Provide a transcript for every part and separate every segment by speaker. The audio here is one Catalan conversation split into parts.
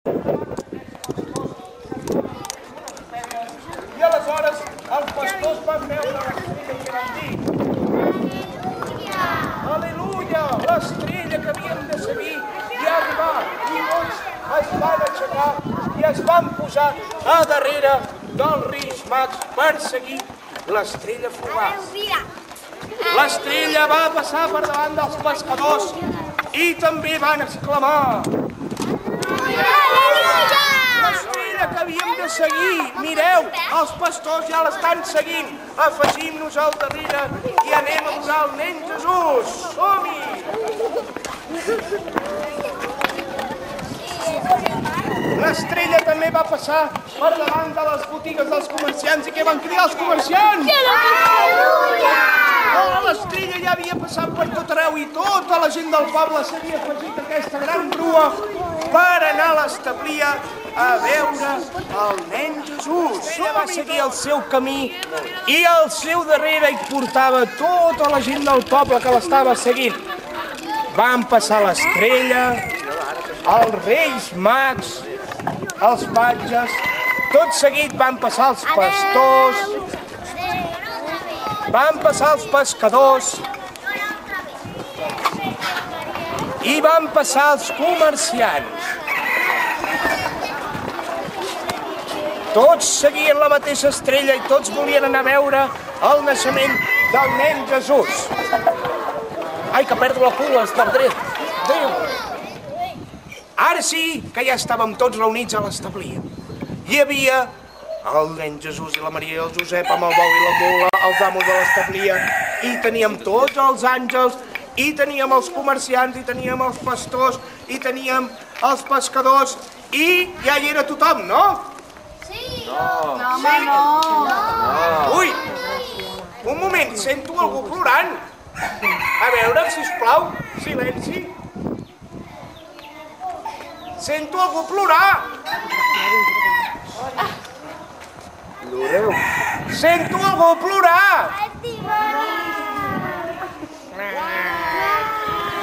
Speaker 1: I aleshores els pastors van veure l'estrella i van dir: Aleluia! L'estrella que havíem de seguir i ha arribat. I molts es van aixecar i es van posar a darrere dels Reis Mags per seguir l'estrella fugaç. L'estrella va passar per davant dels pescadors i també van exclamar: l'estrella que havíem de seguir, mireu, els pastors ja l'estan seguint, afegim-nos al darrere i anem a adorar el nen Jesús. Som-hi! L'estrella també va passar per davant de les botigues dels comerciants i què van cridar els comerciants? L'estrella ja havia passat per tot arreu i tota la gent del poble s'havia afegit a aquesta gran grua per anar a l'establia a veure el nen Jesús. Ella va seguir el seu camí i al seu darrere hi portava tota la gent del poble que l'estava seguint. Van passar l'estrella, els Reis Mags, els patges, tot seguit van passar els pastors, van passar els pescadors i van passar els comerciants. Tots seguien la mateixa estrella i tots volien anar a veure el naixement del nen Jesús. Ai, que perdo la cua, es perdré. Déu! Ara sí que ja estàvem tots reunits a l'establia. Hi havia el nen Jesús i la Maria i el Josep amb el bou i la mula, els amos de l'establia, i teníem tots els àngels, i teníem els comerciants, i teníem els pastors, i teníem els pescadors, i ja hi era tothom, no?
Speaker 2: Sí!
Speaker 1: No,
Speaker 2: home, no!
Speaker 1: Ui! Un moment, sento algú plorant. A veure, sisplau, silenci. Sento algú plorar. Ploreu. Sento algú plorar.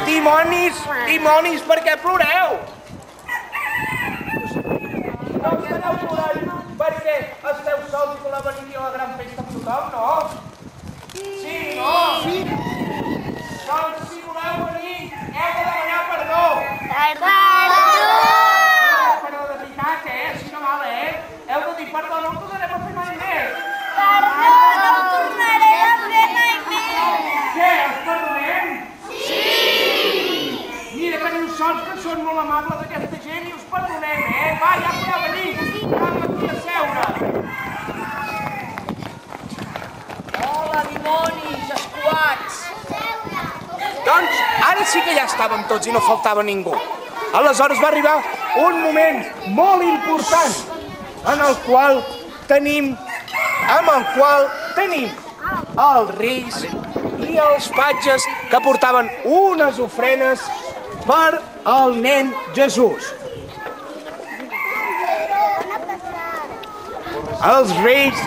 Speaker 1: Dimonis, dimonis, per què ploreu? No esteu plorant perquè esteu sols i voleu venir a la gran festa amb tothom, no? Sí, no? Sí. Doncs si voleu venir, heu de demanar perdó. Però de veritat, si no val, heu de dir perdó, no ho tornarem a fer mai més.
Speaker 2: Perdó, no ho tornarem a fer mai més.
Speaker 1: Què, els perdonem?
Speaker 2: Sí!
Speaker 1: Mira, teniu sort que són molt amables aquesta gent i us perdonem, Va, ja podeu venir. Anem aquí a seure.
Speaker 2: Hola, dimonis, escuats.
Speaker 1: Doncs ara sí que ja estàvem tots i no faltava ningú. Aleshores va arribar un moment molt important amb el qual tenim els reis i els patges que portaven unes ofrenes per al nen Jesús. Els reis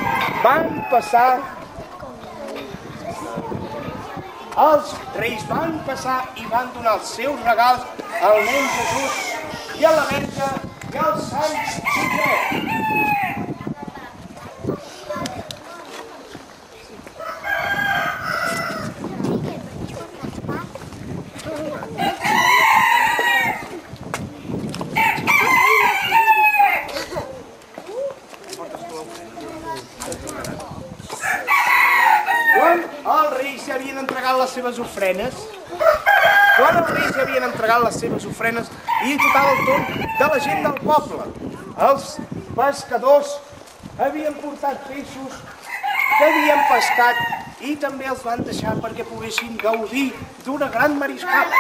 Speaker 1: van passar i van donar els seus regals al nen Jesús i a la Verge i al Sant Josep. Quan els reis ja havien entregat les seves ofrenes, i tocava el torn de la gent del poble. Els pescadors havien portat peixos que havien pescat i també els van deixar perquè poguessin gaudir d'una gran mariscada.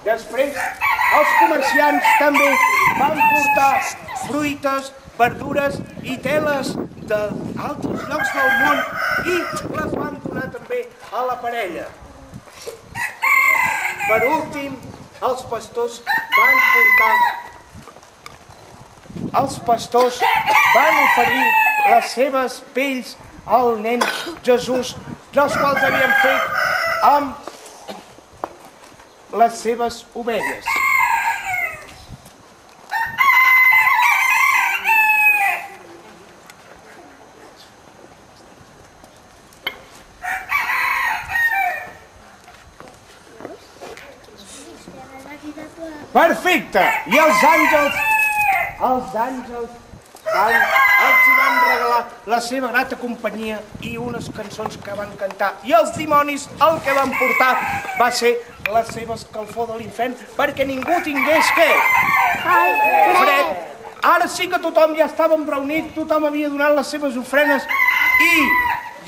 Speaker 1: Després, els comerciants també van portar fruites, verdures i teles d'altres llocs del món i les van donar també a la parella. Per últim, els pastors van oferir les seves pells al nen Jesús, dels quals havien fet amb les seves ovelles. Perfecte. I els àngels els hi van regalar la seva grata companyia i unes cançons que van cantar. I els dimonis el que van portar va ser la seva escalfor de l'infern perquè ningú tingués què? Fred. Ara sí que tothom ja estava reunit, tothom havia donat les seves ofrenes i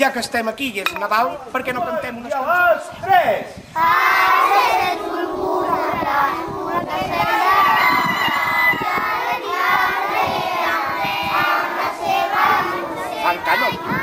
Speaker 1: ja que estem aquí i és Nadal, per què no cantem unes cançons? A les 3! Encara no.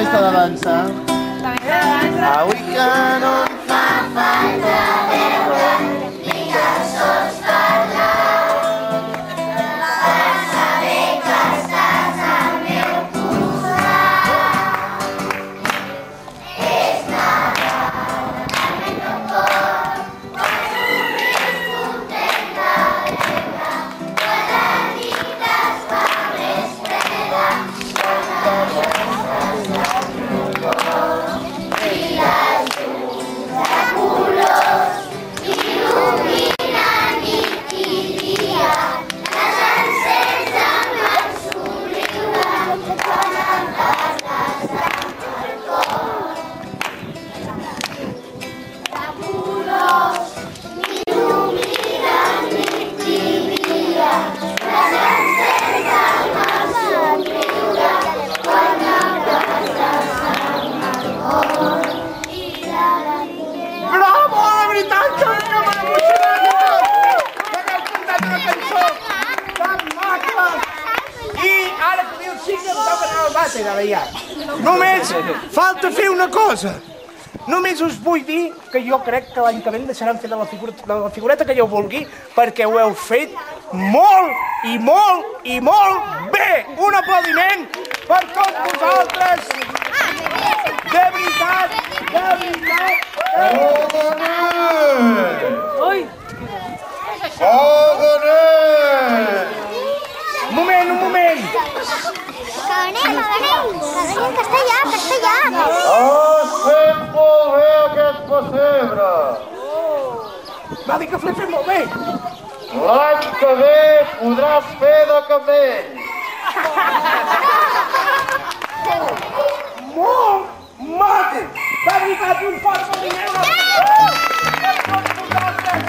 Speaker 3: llista de dansa? Avui que no em fa falta veure ni tan sols parlar, per saber que estàs al meu costat. És Nadal al meu cor, quan somrius contenta, alegre, quan la nit es fa més freda, quan la llum i les llums de colors il·luminen nit i dia, les encens amb el somriure quan em parles amb el cor. De colors il·luminen nit i dia, les encens amb el somriure quan em parles amb el cor.
Speaker 1: Bravo, de veritat, que m'he emocionat! Que m'heu cantat una cançó tan maca! I ara que diu sí que em toca anar al vàter, ara ja. Només falta fer una cosa. Només us vull dir que jo crec que l'any que ve em deixaran fer de la figureta que jo vulgui, perquè ho heu fet molt i molt i molt bé! Un aplaudiment per tots vosaltres! De veritat, de veritat! Un moment!
Speaker 2: Que venim en castellà, castellà.
Speaker 3: Has fet molt bé aquest pessebre.
Speaker 1: Va dir que l'he fet molt bé!
Speaker 3: L'any que ve podràs fer de cabell.
Speaker 1: Molt maco! De veritat, un fort aplaudiment per tots vosaltres!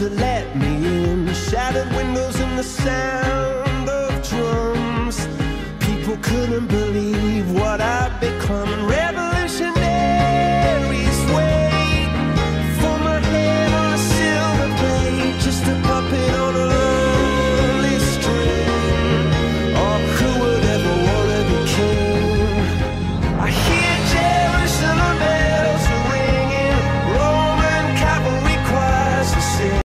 Speaker 4: To let me in, shattered windows and the sound of drums. People couldn't believe